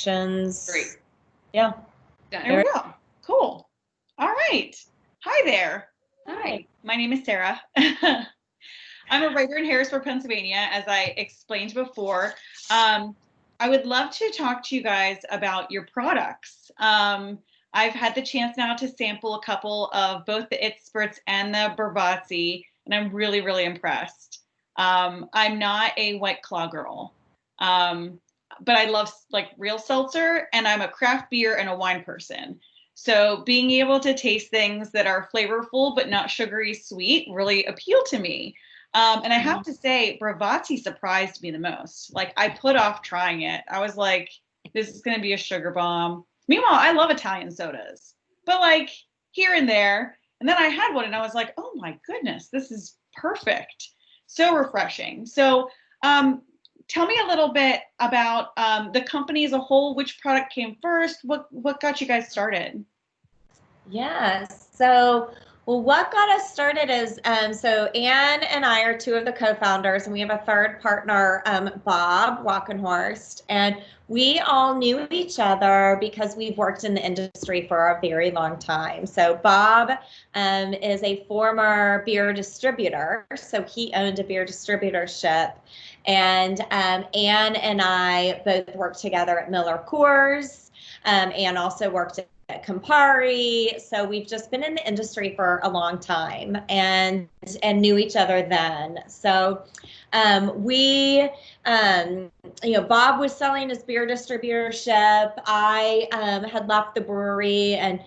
connections. Great. Yeah. There we go. Cool. All right. Hi there. Hi. My name is Sara. I'm a writer in Harrisburg, Pennsylvania, as I explained before. I would love to talk to you guys about your products. I've had the chance now to sample a couple of both the Itz Spritz and the Bravazzi, and I'm really, really impressed. I'm not a White Claw girl, but I love like real seltzer, and I'm a craft beer and a wine person. So being able to taste things that are flavorful but not sugary sweet really appeal to me. And I have to say, Bravazzi surprised me the most. Like, I put off trying it. I was like, this is going to be a sugar bomb. Meanwhile, I love Italian sodas, but like here and there. And then I had one and I was like, oh my goodness, this is perfect. So refreshing. So tell me a little bit about the company as a whole. Which product came first? What got you guys started? Yes. So, well, what got us started is, so Anne and I are two of the co-founders, and we have a third partner, Bob Walkenhorst, and we all knew each other because we've worked in the industry for a very long time. So Bob is a former beer distributor, so he owned a beer distributorship, and Anne and I both worked together at Miller Coors. Anne also worked at Campari. So we've just been in the industry for a long time and knew each other then. So we, Bob was selling his beer distributorship. I had left the brewery, and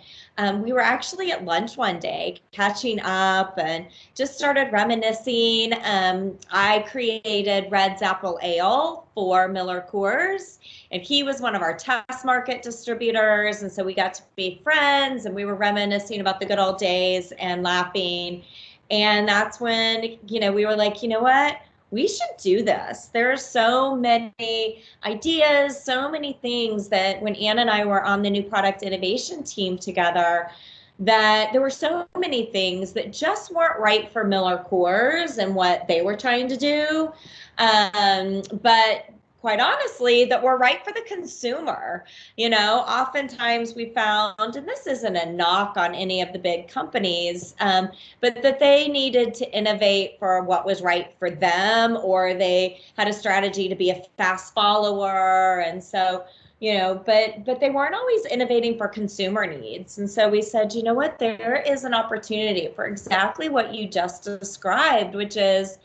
we were actually at lunch one day catching up and just started reminiscing. I created Red's Apple Ale for Miller Coors, and he was one of our test market distributors. And so we got to be friends, and we were reminiscing about the good old days and laughing. And that's when, we were like, you know what? We should do this. There are so many ideas, so many things that when Anne and I were on the new product innovation team together, that there were so many things that just weren't right for Miller Coors and what they were trying to do. But quite honestly, that were right for the consumer. Oftentimes we found, and this isn't a knock on any of the big companies, but that they needed to innovate for what was right for them, or they had a strategy to be a fast follower. And so, but they weren't always innovating for consumer needs. And so we said, you know what, there is an opportunity for exactly what you just described, which is,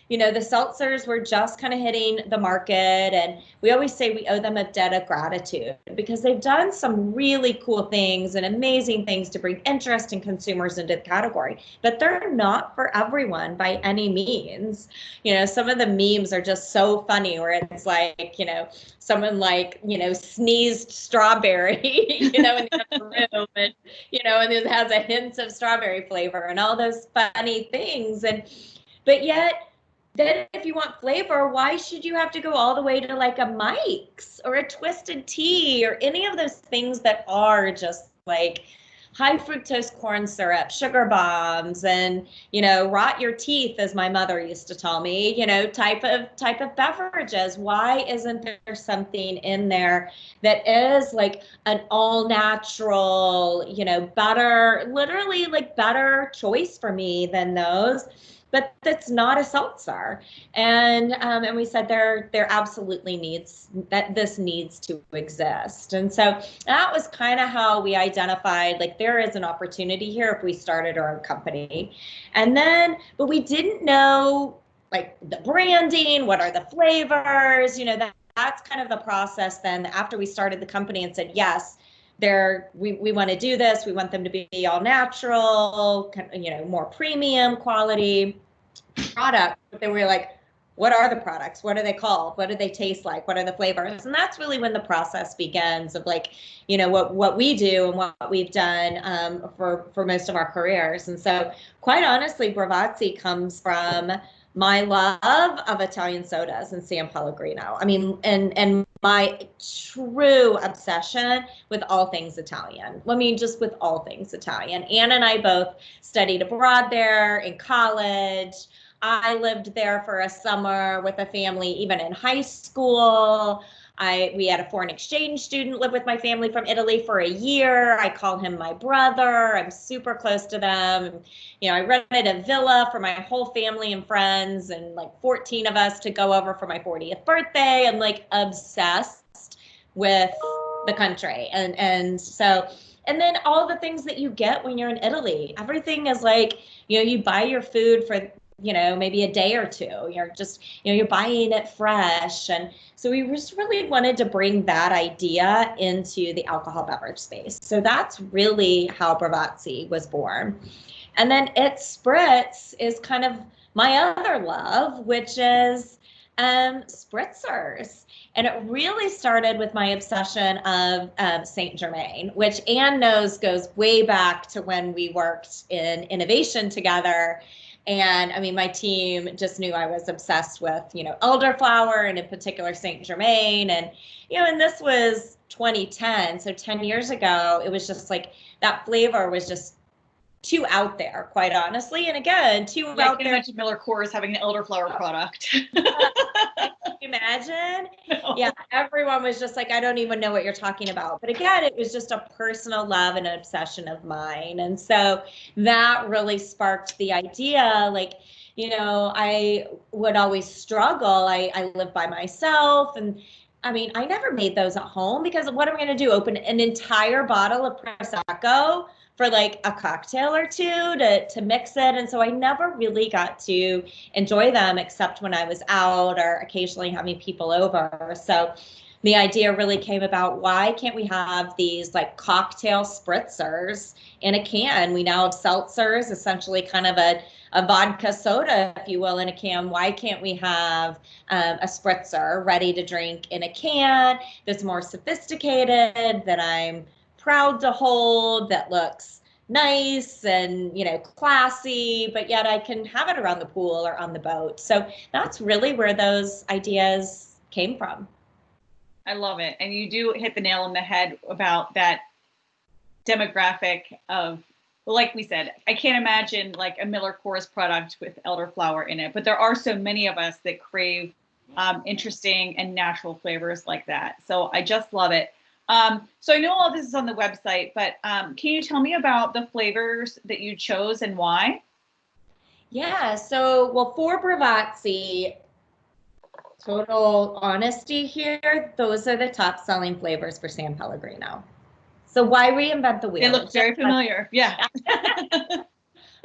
the seltzers were just kind of hitting the market, and we always say we owe them a debt of gratitude because they've done some really cool things and amazing things to bring interest in consumers into the category, but they're not for everyone by any means. Some of the memes are just so funny where it's like, someone like, sneezed strawberry, in the other room, and, and it has a hint of strawberry flavor and all those funny things. But yet, then if you want flavor, why should you have to go all the way to like a Mike's or a Twisted Tea or any of those things that are just like high fructose corn syrup, sugar bombs, and, rot your teeth, as my mother used to tell me, type of beverages? Why isn't there something in there that is like an all natural, better, literally like better choice for me than those? But that's not a seltzer. And we said there absolutely this needs to exist. And so that was kind of how we identified, like, there is an opportunity here if we started our own company. And then, but we didn't know like the branding, what are the flavors, that's kind of the process then after we started the company and said, yes, we want to do this. We want them to be all natural, more premium quality product. But then we were like, what are the products? What are they called? What do they taste like? What are the flavors? And that's really when the process begins of like, what we do and what we've done for most of our careers. And so quite honestly, Bravazzi comes from my love of Italian sodas and San Pellegrino. I mean, and my true obsession with all things Italian. I mean, just with all things Italian. Anne and I both studied abroad there in college. I lived there for a summer with a family, even in high school. We had a foreign exchange student live with my family from Italy for a year. I call him my brother. I'm super close to them. You know, I rented a villa for my whole family and friends, and like 14 of us to go over for my 40th birthday. I'm like obsessed with the country. And then all the things that you get when you're in Italy, everything is like, you know, you buy your food for, you know, maybe a day or two. You're just, you know, you're buying it fresh. And so we just really wanted to bring that idea into the alcohol beverage space. So that's really how Bravazzi was born. And then Itz Spritz is kind of my other love, which is spritzers. And it really started with my obsession of Saint Germain, which Anne knows goes way back to when we worked in innovation together. And I mean, my team just knew I was obsessed with, you know, elderflower and in particular Saint Germain. And, you know, and this was 2010. So 10 years ago, it was just like that flavor was just too out there, quite honestly. And again, too out there. I can imagine Miller Coors having an elderflower product. Can you imagine? No. Yeah, everyone was just like, I don't even know what you're talking about. But again, it was just a personal love and an obsession of mine. And so that really sparked the idea, like, you know, I would always struggle. I live by myself, and I mean, I never made those at home because what am I going to do? Open an entire bottle of Prosecco for like a cocktail or two to mix it. And so I never really got to enjoy them except when I was out or occasionally having people over. So the idea really came about, why can't we have these like cocktail spritzers in a can? We now have seltzers, essentially kind of a vodka soda, if you will, in a can. Why can't we have a spritzer ready to drink in a can that's more sophisticated, that I'm proud to hold, that looks nice and, you know, classy, but yet I can have it around the pool or on the boat. So that's really where those ideas came from. I love it. And you do hit the nail on the head about that demographic of, well, like we said, I can't imagine like a Miller Coors product with elderflower in it, but there are so many of us that crave interesting and natural flavors like that. So I just love it. So I know all this is on the website, but can you tell me about the flavors that you chose and why? Yeah, so, well, for Bravazzi, total honesty here, those are the top selling flavors for San Pellegrino. So why reinvent the wheel? They look very familiar. Yeah. I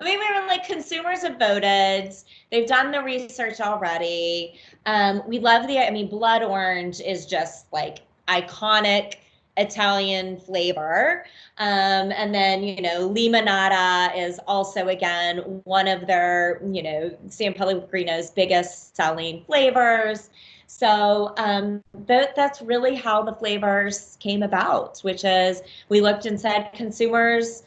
mean, we were like, consumers have voted. They've done the research already. We love I mean, blood orange is just like iconic Italian flavor. And then, you know, limonata is also, again, one of their, you know, San Pellegrino's biggest selling flavors. So that's really how the flavors came about, which is we looked and said, consumers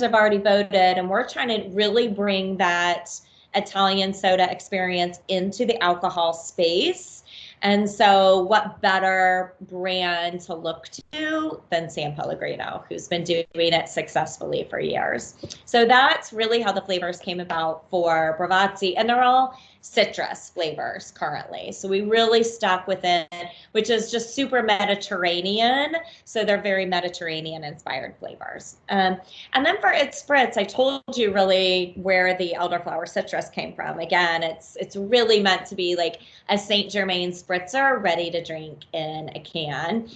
have already voted, and we're trying to really bring that Italian soda experience into the alcohol space. And so what better brand to look to than San Pellegrino, who's been doing it successfully for years. So that's really how the flavors came about for Bravazzi, and they're all citrus flavors currently. So we really stuck with it, which is just super Mediterranean. So they're very Mediterranean inspired flavors. And then for Itz Spritz, I told you really where the elderflower citrus came from. Again, it's really meant to be like a Saint Germain spritzer ready to drink in a can.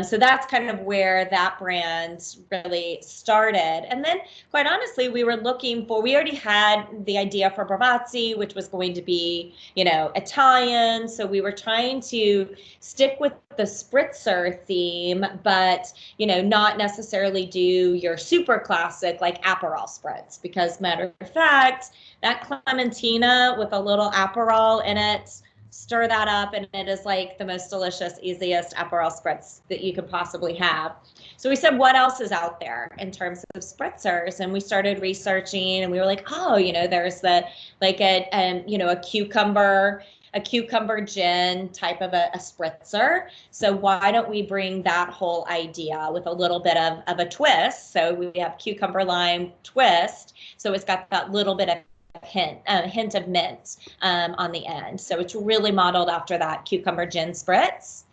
So that's kind of where that brand really started. And then quite honestly, we already had the idea for Bravazzi, which was going to be, you know, Italian. So we were trying to stick with the spritzer theme, but, you know, not necessarily do your super classic like Aperol spritz, because matter of fact, that Clementina with a little Aperol in it, stir that up, and it is like the most delicious, easiest Aperol spritz that you could possibly have. So we said, what else is out there in terms of spritzers? And we started researching, and we were like, oh, you know, there's a cucumber gin type of a spritzer. So why don't we bring that whole idea with a little bit of a twist? So we have cucumber lime twist. So it's got that little bit of hint of mint on the end. So it's really modeled after that cucumber gin spritz.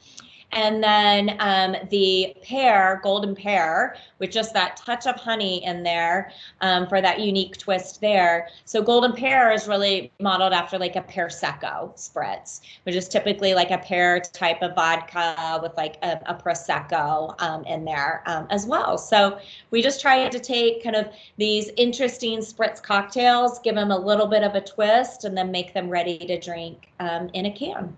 And then the pear, golden pear, with just that touch of honey in there for that unique twist there. So golden pear is really modeled after like a pear secco spritz, which is typically like a pear type of vodka with like a prosecco in there as well. So we just tried to take kind of these interesting spritz cocktails, give them a little bit of a twist, and then make them ready to drink in a can.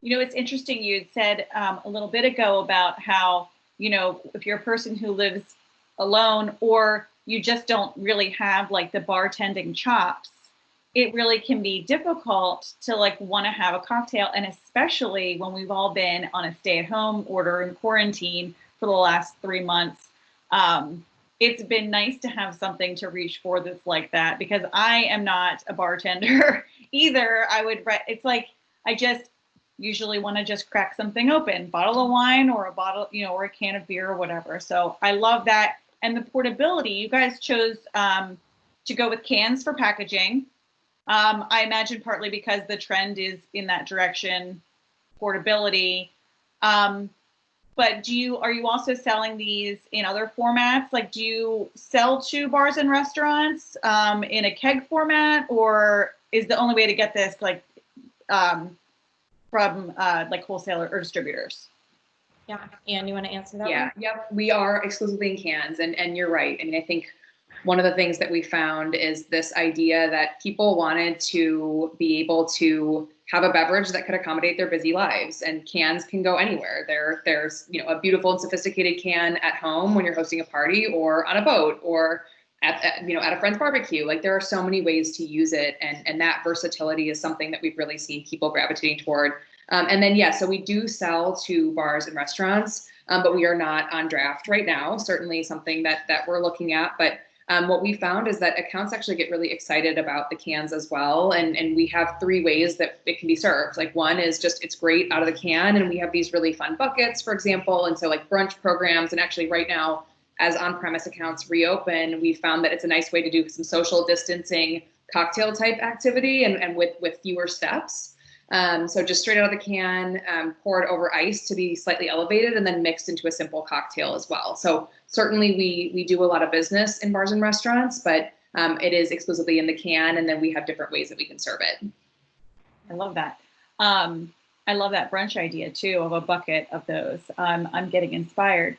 You know, it's interesting. You had said a little bit ago about how, you know, if you're a person who lives alone or you just don't really have like the bartending chops, it really can be difficult to like want to have a cocktail. And especially when we've all been on a stay-at-home order in quarantine for the last 3 months. It's been nice to have something to reach for that's like that, because I am not a bartender either. It's like, I just usually want to just crack something open, bottle of wine or a bottle, you know, or a can of beer or whatever. So I love that. And the portability, you guys chose to go with cans for packaging. I imagine partly because the trend is in that direction, portability. But are you also selling these in other formats? Like, do you sell to bars and restaurants in a keg format, or is the only way to get this like from like wholesaler or distributors? Yeah, Anne, you want to answer that? Yeah, one? Yep. We are exclusively in cans, and you're right. I mean, I think one of the things that we found is this idea that people wanted to be able to have a beverage that could accommodate their busy lives, and cans can go anywhere. There's you know, a beautiful and sophisticated can at home when you're hosting a party, or on a boat, or at you know, at a friend's barbecue. Like, there are so many ways to use it, and that versatility is something that we've really seen people gravitating toward. And then, yeah, so we do sell to bars and restaurants, but we are not on draft right now. Certainly something that we're looking at. But what we found is that accounts actually get really excited about the cans as well. And we have 3 ways that it can be served. Like, one is just, it's great out of the can. And we have these really fun buckets, for example. And so like brunch programs, and actually right now, as on-premise accounts reopen, we found that it's a nice way to do some social distancing cocktail type activity and with fewer steps. So just straight out of the can, poured over ice to be slightly elevated, and then mixed into a simple cocktail as well. So certainly we do a lot of business in bars and restaurants, but it is exclusively in the can, and then we have different ways that we can serve it. I love that. I love that brunch idea too, of a bucket of those. I'm getting inspired.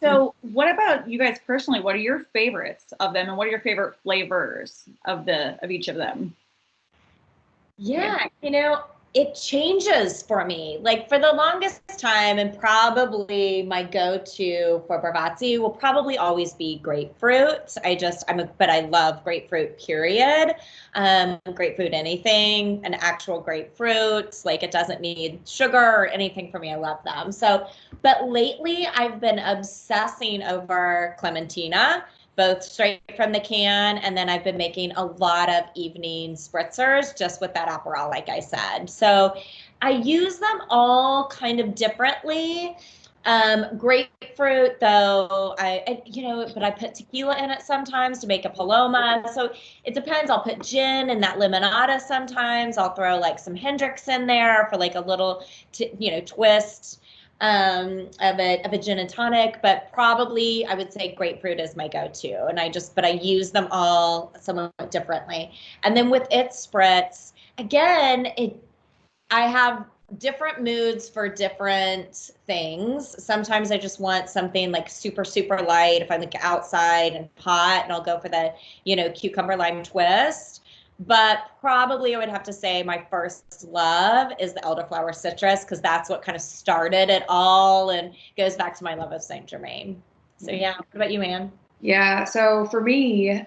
So what about you guys personally? What are your favorites of them, and what are your favorite flavors of each of them? Yeah, you know, it changes for me. Like, for the longest time, and probably my go-to for Bravazzi will probably always be grapefruit. But I love grapefruit, period. Grapefruit, anything, an actual grapefruit, like, it doesn't need sugar or anything for me. I love them. So, but lately I've been obsessing over Clementina, both straight from the can, and then I've been making a lot of evening spritzers just with that Aperol, like I said. So I use them all kind of differently. Grapefruit, though, but I put tequila in it sometimes to make a Paloma. So it depends. I'll put gin and that limonada sometimes. I'll throw like some Hendrix in there for like a little, twist of a gin and tonic, but probably I would say grapefruit is my go-to. And but I use them all somewhat differently. And then with Itz Spritz, again, I have different moods for different things. Sometimes I just want something like super, super light if I'm like outside and hot, and I'll go for the, cucumber lime twist. But probably I would have to say my first love is the elderflower citrus, because that's what kind of started it all and goes back to my love of Saint Germain. So yeah, what about you, Anne? Yeah, so for me,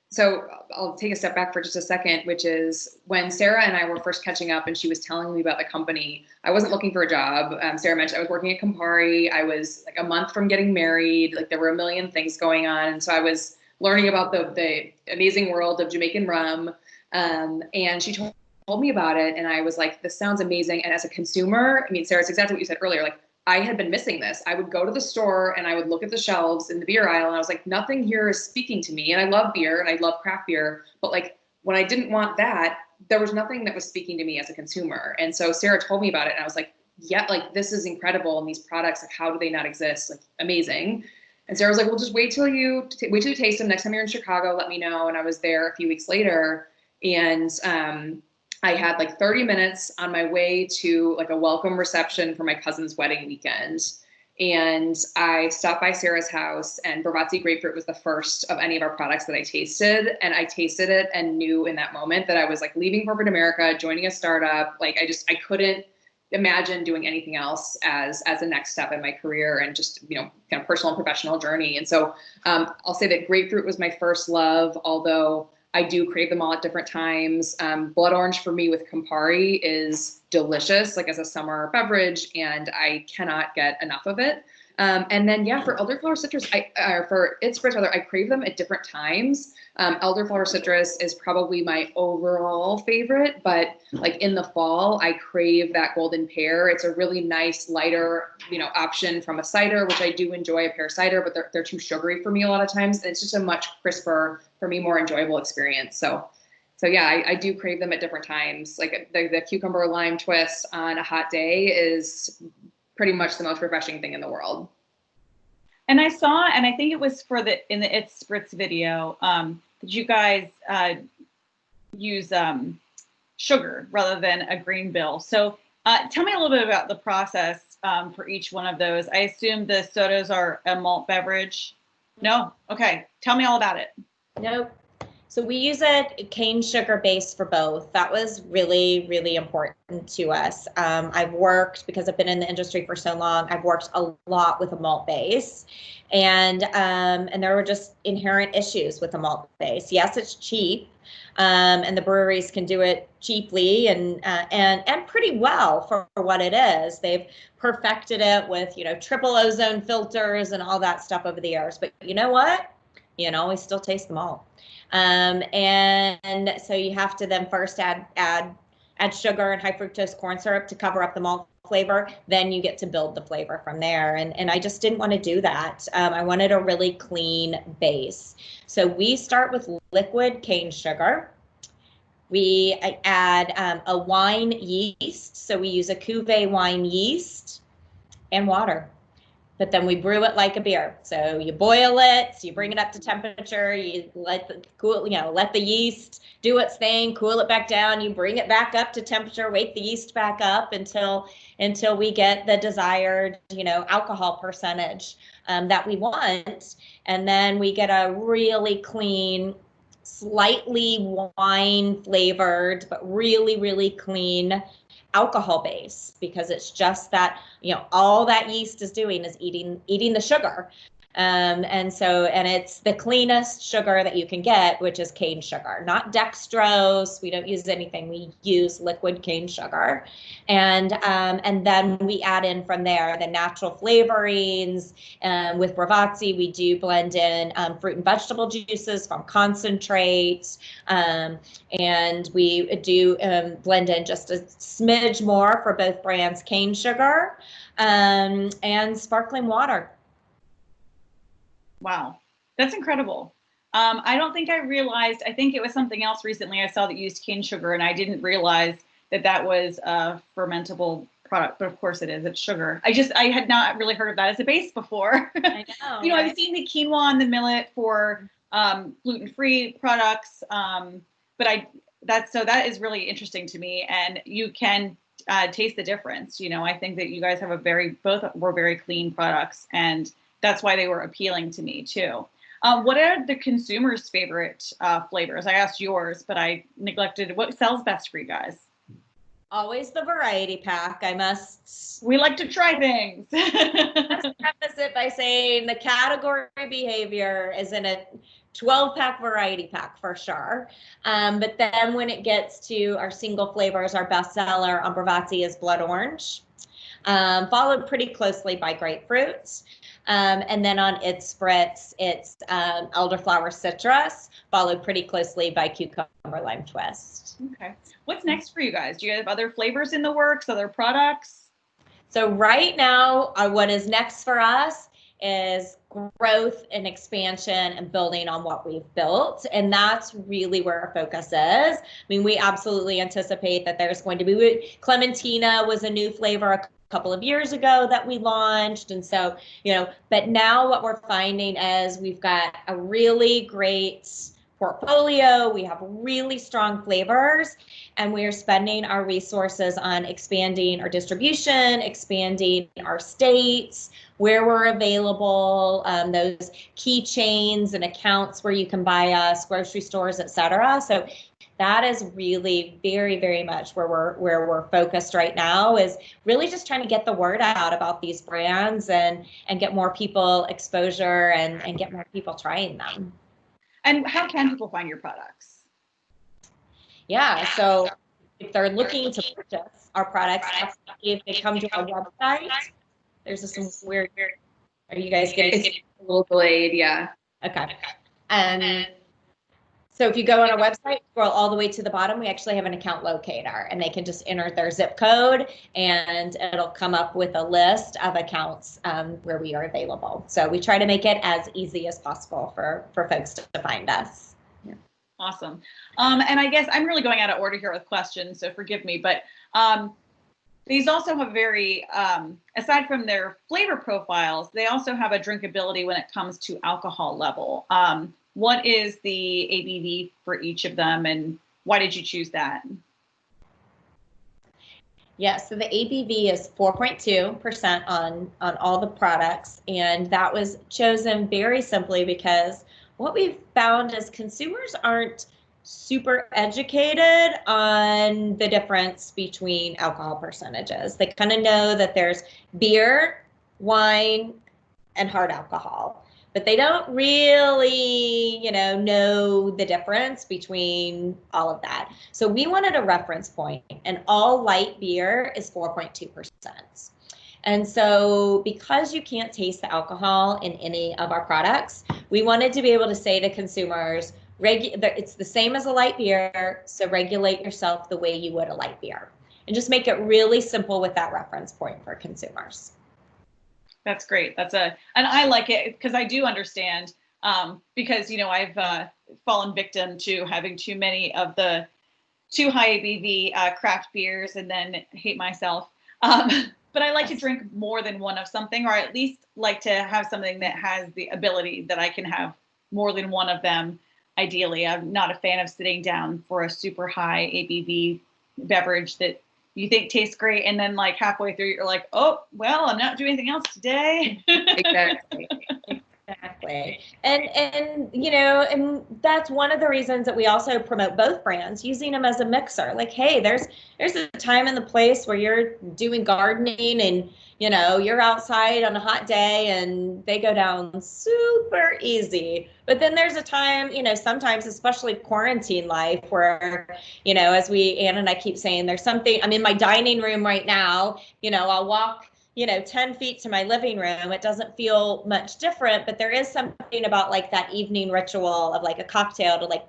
so I'll take a step back for just a second, which is when Sara and I were first catching up and she was telling me about the company, I wasn't looking for a job. Sara mentioned I was working at Campari. I was like a month from getting married. Like, there were a million things going on. And so I was learning about the amazing world of Jamaican rum. And she told me about it. And I was like, this sounds amazing. And as a consumer, I mean, Sarah, it's exactly what you said earlier. Like, I had been missing this. I would go to the store and I would look at the shelves in the beer aisle and I was like, nothing here is speaking to me. And I love beer and I love craft beer, but like when I didn't want that, there was nothing that was speaking to me as a consumer. And so Sara told me about it and I was like, yeah, like this is incredible. And these products, like how do they not exist? Like amazing. And Sara was like, well, just wait till you taste them. Next time you're in Chicago, let me know. And I was there a few weeks later and, I had like 30 minutes on my way to like a welcome reception for my cousin's wedding weekend. And I stopped by Sara's house and Bravazzi grapefruit was the first of any of our products that I tasted. And I tasted it and knew in that moment that I was like leaving corporate America, joining a startup. Like I couldn't imagine doing anything else as a next step in my career and just, you know, kind of personal and professional journey. And so I'll say that grapefruit was my first love, although I do crave them all at different times. Blood orange for me with Campari is delicious, like as a summer beverage, and I cannot get enough of it. And then, yeah, for elderflower citrus, for Itz Spritz, rather, I crave them at different times. Elderflower citrus is probably my overall favorite, but like in the fall, I crave that golden pear. It's a really nice, lighter, you know, option from a cider, which I do enjoy a pear cider, but they're too sugary for me a lot of times. And it's just a much crisper, for me, more enjoyable experience. So yeah, I do crave them at different times. Like the cucumber lime twist on a hot day is pretty much the most refreshing thing in the world. And I saw, and I think it was in the Itz Spritz video, that you guys use sugar rather than a green bill. So tell me a little bit about the process for each one of those. I assume the sodas are a malt beverage. No? Okay. Tell me all about it. Nope. So we use a cane sugar base for both. That was really, really important to us. I've worked, because I've been in the industry for so long, I've worked a lot with a malt base, and there were just inherent issues with the malt base. Yes, it's cheap, and the breweries can do it cheaply and pretty well for what it is. They've perfected it with, you know, triple ozone filters and all that stuff over the years. But you know what? You can always still taste the malt. And so you have to then first add sugar and high fructose corn syrup to cover up the malt flavor. Then you get to build the flavor from there. And I just didn't want to do that. I wanted a really clean base. So we start with liquid cane sugar. We add a wine yeast. So we use a cuvee wine yeast and water. But then we brew it like a beer. So you boil it, so you bring it up to temperature, you let the yeast do its thing, cool it back down, you bring it back up to temperature, wake the yeast back up until we get the desired, you know, alcohol percentage that we want. And then we get a really clean, slightly wine flavored, but really, really clean alcohol base, because it's just that, you know, all that yeast is doing is eating the sugar. And it's the cleanest sugar that you can get, which is cane sugar, not dextrose. We don't use anything. We use liquid cane sugar. And then we add in from there the natural flavorings. With Bravazzi, we do blend in fruit and vegetable juices from concentrates. And we do blend in just a smidge more for both brands, cane sugar and sparkling water. Wow, that's incredible. I don't think I realized, I think it was something else recently I saw that used cane sugar, and I didn't realize that was a fermentable product, but of course it is, it's sugar. I had not really heard of that as a base before. I know. You know, I've seen the quinoa and the millet for gluten-free products, but that is really interesting to me, and you can taste the difference. You know, I think that you guys have both were very clean products, and that's why they were appealing to me too. What are the consumers' favorite flavors? I asked yours, but I neglected what sells best for you guys. Always the variety pack. We like to try things. Let's preface it by saying the category behavior is in a 12-pack variety pack for sure. But then when it gets to our single flavors, our bestseller on Bravazzi is blood orange, followed pretty closely by grapefruit. And then on Itz Spritz, it's elderflower citrus, followed pretty closely by cucumber lime twist. Okay. What's next for you guys? Do you guys have other flavors in the works, other products? So right now, what is next for us is growth and expansion and building on what we've built. And that's really where our focus is. I mean, we absolutely anticipate that there's going to be, Clementina was a new flavor a couple of years ago that we launched. And so, but now what we're finding is we've got a really great portfolio. We have really strong flavors, and we are spending our resources on expanding our distribution, expanding our states, where we're available, those key chains and accounts where you can buy us, grocery stores, et cetera. So that is really very, very much where we're focused right now, is really just trying to get the word out about these brands and get more people exposure and get more people trying them. And how can people find your products? Yeah, so if they're looking to purchase our products, if they come to our website, there's some weird, are you guys getting a little delayed? Yeah. Okay. And so if you go on our website, scroll all the way to the bottom, we actually have an account locator, and they can just enter their zip code and it'll come up with a list of accounts where we are available. So we try to make it as easy as possible for folks to find us. Yeah. Awesome. And I guess I'm really going out of order here with questions, so forgive me, but these also have very, aside from their flavor profiles, they also have a drinkability when it comes to alcohol level. What is the ABV for each of them, and why did you choose that? Yeah, so the ABV is 4.2% on all the products, and that was chosen very simply because what we've found is consumers aren't super educated on the difference between alcohol percentages. They kind of know that there's beer, wine, and hard alcohol, but they don't really, know the difference between all of that. So we wanted a reference point, and all light beer is 4.2%. And so because you can't taste the alcohol in any of our products, we wanted to be able to say to consumers, it's the same as a light beer, so regulate yourself the way you would a light beer. And just make it really simple with that reference point for consumers. That's great. And I like it because I do understand, because, I've fallen victim to having too many of the too high ABV craft beers and then hate myself. But I like to drink more than one of something, or at least like to have something that has the ability that I can have more than one of them. Ideally, I'm not a fan of sitting down for a super high ABV beverage that you think tastes great, and then like halfway through you're like, oh, well, I'm not doing anything else today. Exactly. And that's one of the reasons that we also promote both brands, using them as a mixer. Like, hey, there's a time and the place where you're doing gardening and you're outside on a hot day and they go down super easy. But then there's a time, sometimes, especially quarantine life, where, as Ann and I keep saying, there's something, I'm in my dining room right now, I'll walk 10 feet to my living room. It doesn't feel much different, but there is something about like that evening ritual of like a cocktail to like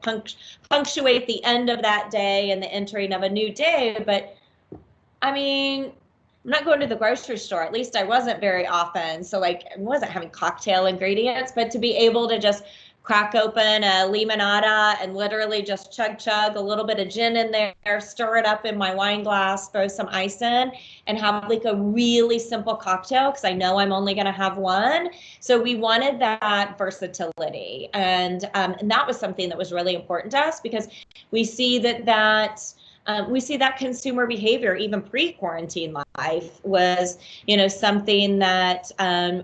punctuate the end of that day and the entering of a new day. But I mean, I'm not going to the grocery store. At least I wasn't very often. So like I wasn't having cocktail ingredients, but to be able to just crack open a limonada and literally just chug a little bit of gin in there, stir it up in my wine glass, throw some ice in, and have like a really simple cocktail, because I know I'm only going to have one. So we wanted that versatility, and that was something that was really important to us, because we see that consumer behavior, even pre-quarantine life, was, something that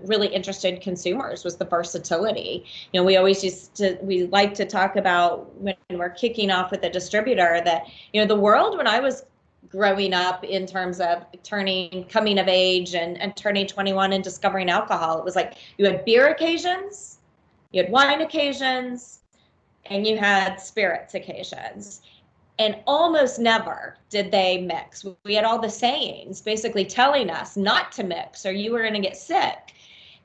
really interested consumers, was the versatility. We always we like to talk about when we're kicking off with a distributor that, the world when I was growing up in terms of coming of age and turning 21 and discovering alcohol, it was like you had beer occasions, you had wine occasions, and you had spirits occasions. And almost never did they mix. We had all the sayings basically telling us not to mix or you were going to get sick.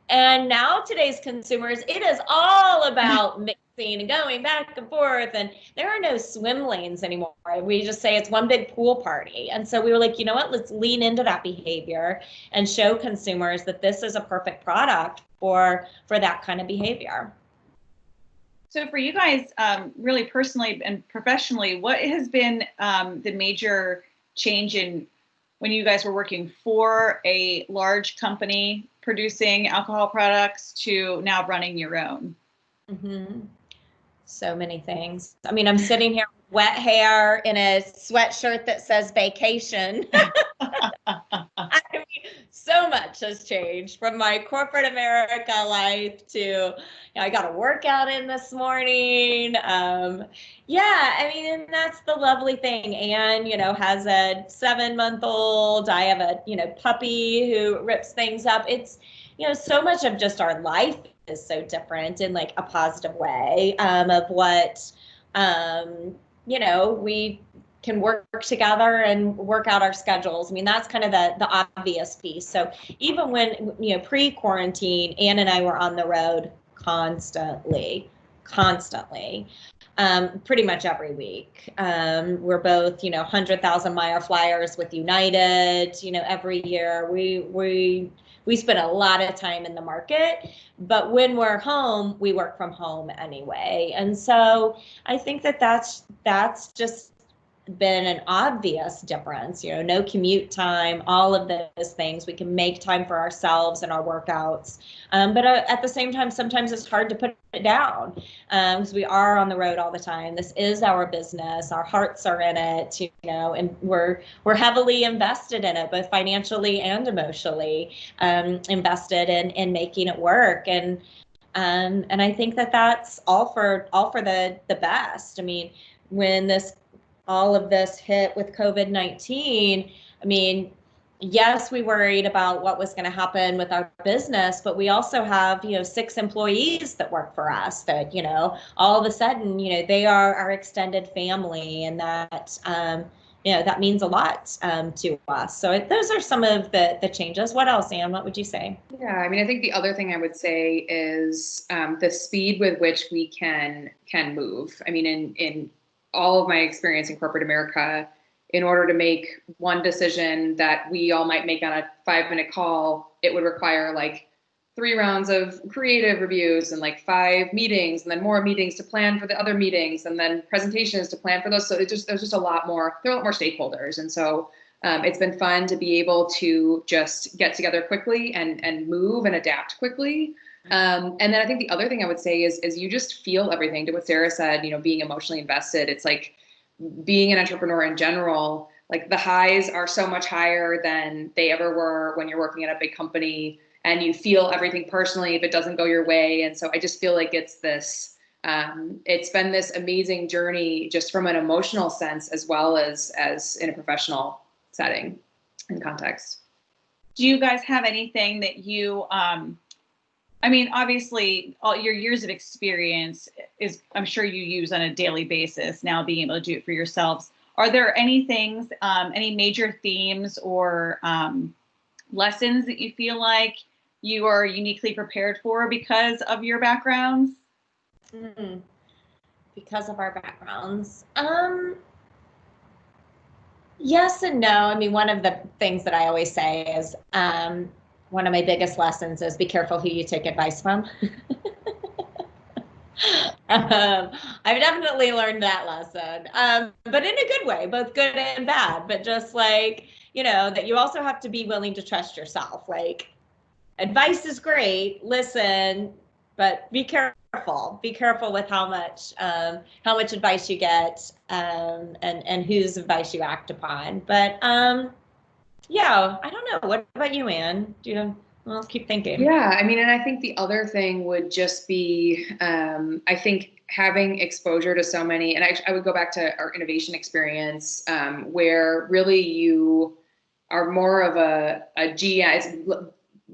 And now today's consumers, it is all about mixing and going back and forth, and there are no swim lanes anymore. We just say it's one big pool party. And so we were like, you know what, let's lean into that behavior and show consumers that this is a perfect product for that kind of behavior. So for you guys, really personally and professionally, what has been the major change in when you guys were working for a large company producing alcohol products to now running your own? Mm-hmm. So many things. I mean, I'm sitting here with wet hair in a sweatshirt that says vacation. I mean, so much has changed from my corporate America life to, you know, I got a workout in this morning. Yeah, I mean, and that's the lovely thing. Anne, you know, has a 7-month-old. I have a, you know, puppy who rips things up. It's, you know, so much of just our life is so different in like a positive way, of what, you know, we can work together and work out our schedules. I mean, that's kind of the obvious piece. So even when, you know, pre-quarantine, Anne and I were on the road constantly, pretty much every week. We're both, you know, 100,000-mile flyers with United, you know, every year. We spend a lot of time in the market, but when we're home, we work from home anyway. And so I think that's just been an obvious difference, you know, no commute time, all of those things. We can make time for ourselves and our workouts. But at the same time, sometimes it's hard to put it down because we are on the road all the time. This is our business. Our hearts are in it, you know, and we're heavily invested in it, both financially and emotionally, invested in making it work. And I think that's all for the best. I mean, when all of this hit with COVID-19, I mean, yes, we worried about what was going to happen with our business, but we also have, you know, 6 employees that work for us that, you know, all of a sudden, you know, they are our extended family, and that, you know, that means a lot to us. So those are some of the changes. What else, Anne? What would you say? Yeah, I mean, I think the other thing I would say is the speed with which we can move. I mean, in all of my experience in corporate America, in order to make one decision that we all might make on a 5-minute call, it would require like 3 rounds of creative reviews and like 5 meetings, and then more meetings to plan for the other meetings, and then presentations to plan for those. So there's just a lot more, there are a lot more stakeholders. And so it's been fun to be able to just get together quickly and move and adapt quickly. And then I think the other thing I would say is you just feel everything. To what Sara said, you know, being emotionally invested, it's like being an entrepreneur in general, like the highs are so much higher than they ever were when you're working at a big company, and you feel everything personally if it doesn't go your way. And so I just feel like it's it's been this amazing journey just from an emotional sense, as well as in a professional setting and context. Do you guys have anything that you, I mean, obviously, all your years of experience is, I'm sure you use on a daily basis now, being able to do it for yourselves. Are there any things, any major themes or lessons that you feel like you are uniquely prepared for because of your backgrounds? Because of our backgrounds? Yes and no. I mean, one of the things that I always say is, one of my biggest lessons is be careful who you take advice from. I've definitely learned that lesson, but in a good way, both good and bad. But just like, you know, that you also have to be willing to trust yourself. Like, advice is great, listen, but be careful. Be careful with how much advice you get, and whose advice you act upon. But yeah, I don't know. What about you, Anne? Well, keep thinking. Yeah, I mean, and I think the other thing would just be, I think having exposure to so many, and I would go back to our innovation experience, where really you are more of a GM, it's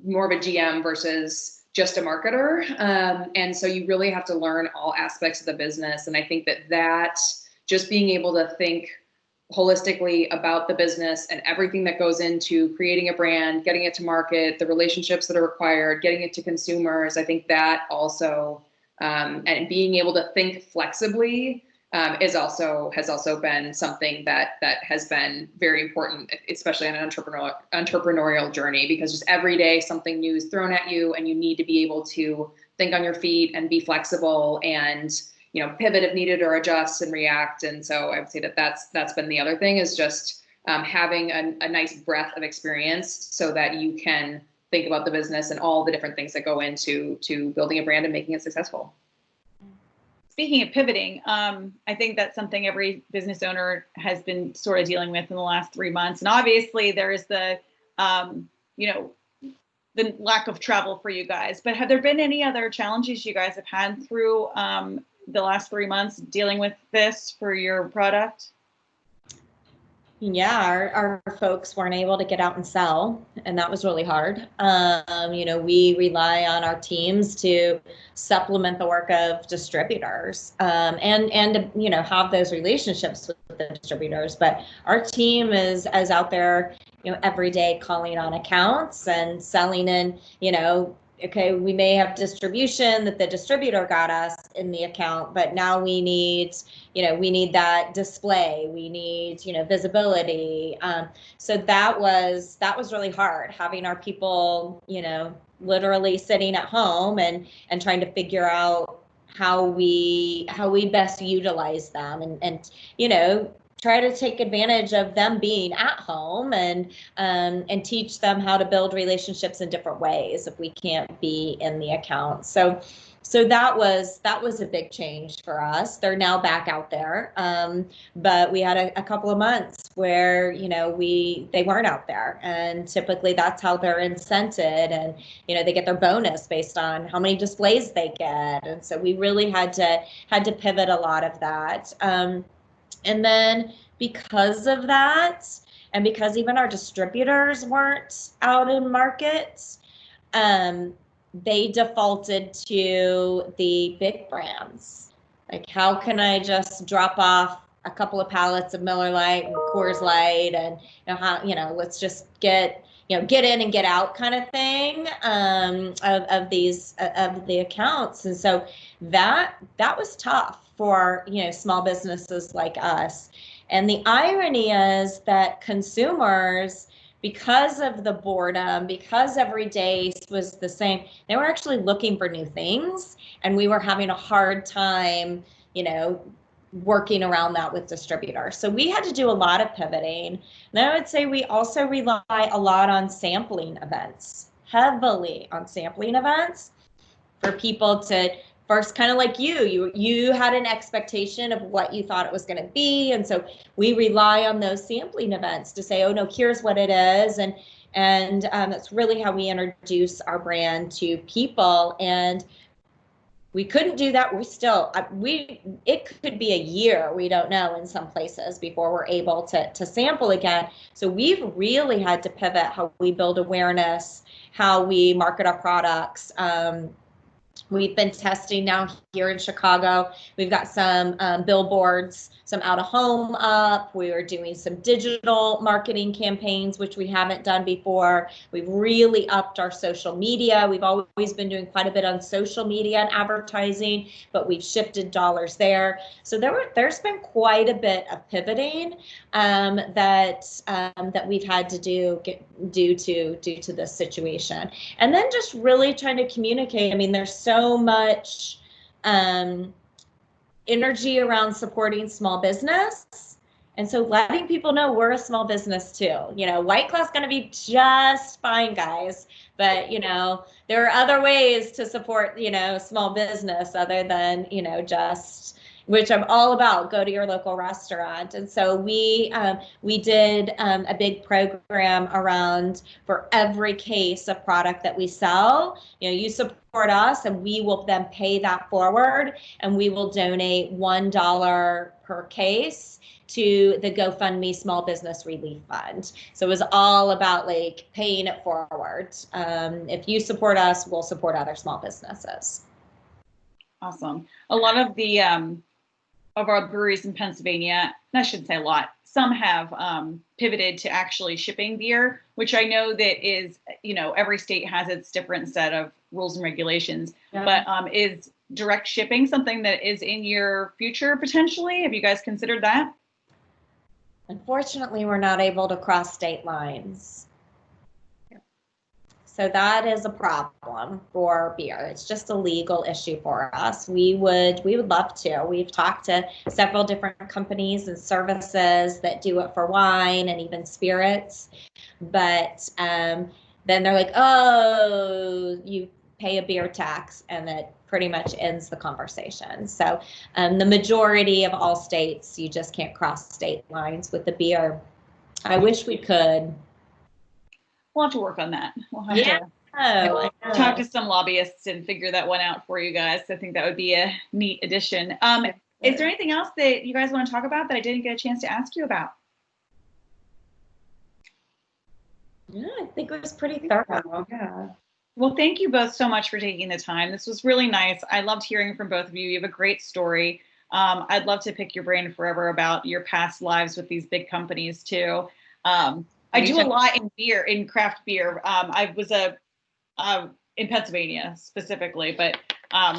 more of a GM versus just a marketer. And so you really have to learn all aspects of the business. And I think that just being able to think holistically about the business and everything that goes into creating a brand, getting it to market, the relationships that are required, getting it to consumers. I think that also, and being able to think flexibly has also been something that has been very important, especially on an entrepreneurial journey, because just every day something new is thrown at you and you need to be able to think on your feet and be flexible and, you know, pivot if needed or adjust and react. And so I would say that that's been the other thing, is just having a nice breadth of experience so that you can think about the business and all the different things that go into building a brand and making it successful. Speaking of pivoting, I think that's something every business owner has been sort of dealing with in the last 3 months. And obviously there's the, the lack of travel for you guys, but have there been any other challenges you guys have had through the last 3 months dealing with this for your product? Yeah, our folks weren't able to get out and sell, and that was really hard. We rely on our teams to supplement the work of distributors, and have those relationships with the distributors. But our team is out there, every day calling on accounts and selling in, okay, we may have distribution that the distributor got us in the account, but now we need that display, we need, visibility. So that was really hard, having our people, literally sitting at home and trying to figure out how we best utilize them and try to take advantage of them being at home and teach them how to build relationships in different ways if we can't be in the account. So that was a big change for us. They're now back out there, but we had a couple of months where they weren't out there, and typically that's how they're incented, and they get their bonus based on how many displays they get, and so we really had to pivot a lot of that. And then because of that, and because even our distributors weren't out in markets, they defaulted to the big brands. Like, how can I just drop off a couple of pallets of Miller Lite and Coors Light, and let's just get in and get out kind of thing of the accounts. And so that was tough for small businesses like us. And the irony is that consumers, because of the boredom, because every day was the same, they were actually looking for new things, and we were having a hard time working around that with distributors. So we had to do a lot of pivoting. And I would say we also rely a lot on sampling events, heavily on sampling events, for people to first, kind of like you had an expectation of what you thought it was going to be. And so we rely on those sampling events to say, oh no, here's what it is. And that's really how we introduce our brand to people. And we couldn't do that. It could be a year, we don't know, in some places, before we're able to sample again. So we've really had to pivot how we build awareness, how we market our products. We've been testing now here in Chicago. We've got some billboards, some out of home up. We are doing some digital marketing campaigns, which we haven't done before. We've really upped our social media. We've always been doing quite a bit on social media and advertising, but we've shifted dollars there. So there's been quite a bit of pivoting that we've had to do due to this situation. And then just really trying to communicate. I mean, there's so much energy around supporting small business. And so letting people know we're a small business too. White Claw's going to be just fine, guys. But, there are other ways to support, small business other than, just, which I'm all about, go to your local restaurant. And so we did a big program around, for every case of product that we sell, you support us and we will then pay that forward, and we will donate $1 per case to the GoFundMe Small Business Relief Fund. So it was all about paying it forward. If you support us, we'll support other small businesses. Awesome. A lot of the of our breweries in Pennsylvania, I shouldn't say a lot, some have pivoted to actually shipping beer, which I know that is, every state has its different set of rules and regulations. Yeah. But is direct shipping something that is in your future potentially? Have you guys considered that? Unfortunately, we're not able to cross state lines. So that is a problem for beer. It's just a legal issue for us. We would love to. We've talked to several different companies and services that do it for wine and even spirits. But then they're like, oh, you pay a beer tax, and that pretty much ends the conversation. So the majority of all states, you just can't cross state lines with the beer. I wish we could. We'll have to work on that. We'll have to talk to some lobbyists and figure that one out for you guys. I think that would be a neat addition. Is there anything else that you guys want to talk about that I didn't get a chance to ask you about? Yeah, I think it was pretty thorough. Yeah. Well, thank you both so much for taking the time. This was really nice. I loved hearing from both of you. You have a great story. I'd love to pick your brain forever about your past lives with these big companies too. I do a lot in craft beer. I was in Pennsylvania specifically, but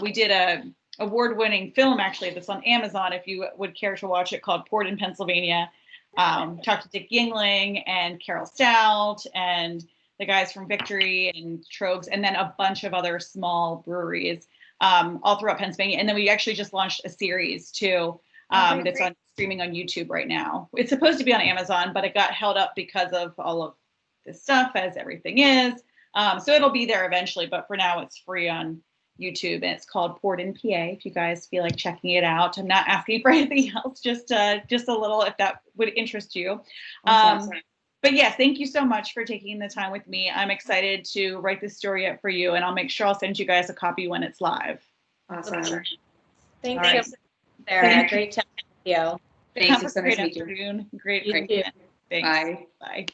we did a award-winning film actually that's on Amazon if you would care to watch it, called Port in Pennsylvania. Talked to Dick Yingling and Carol Stout and the guys from Victory and Trogs, and then a bunch of other small breweries all throughout Pennsylvania. And then we actually just launched a series too that's streaming on YouTube right now. It's supposed to be on Amazon, but it got held up because of all of this stuff, as everything is. So it'll be there eventually, but for now it's free on YouTube, and it's called Port in PA. If you guys feel like checking it out, I'm not asking for anything else, just a little, if that would interest you. But yes, thank you so much for taking the time with me. I'm excited to write this story up for you, and I'll make sure I'll send you guys a copy when it's live. Awesome. Thank you, Sarah. Great chatting with you. Thanks. It's so nice to meet you. Great. You too. Thanks. Bye. Bye.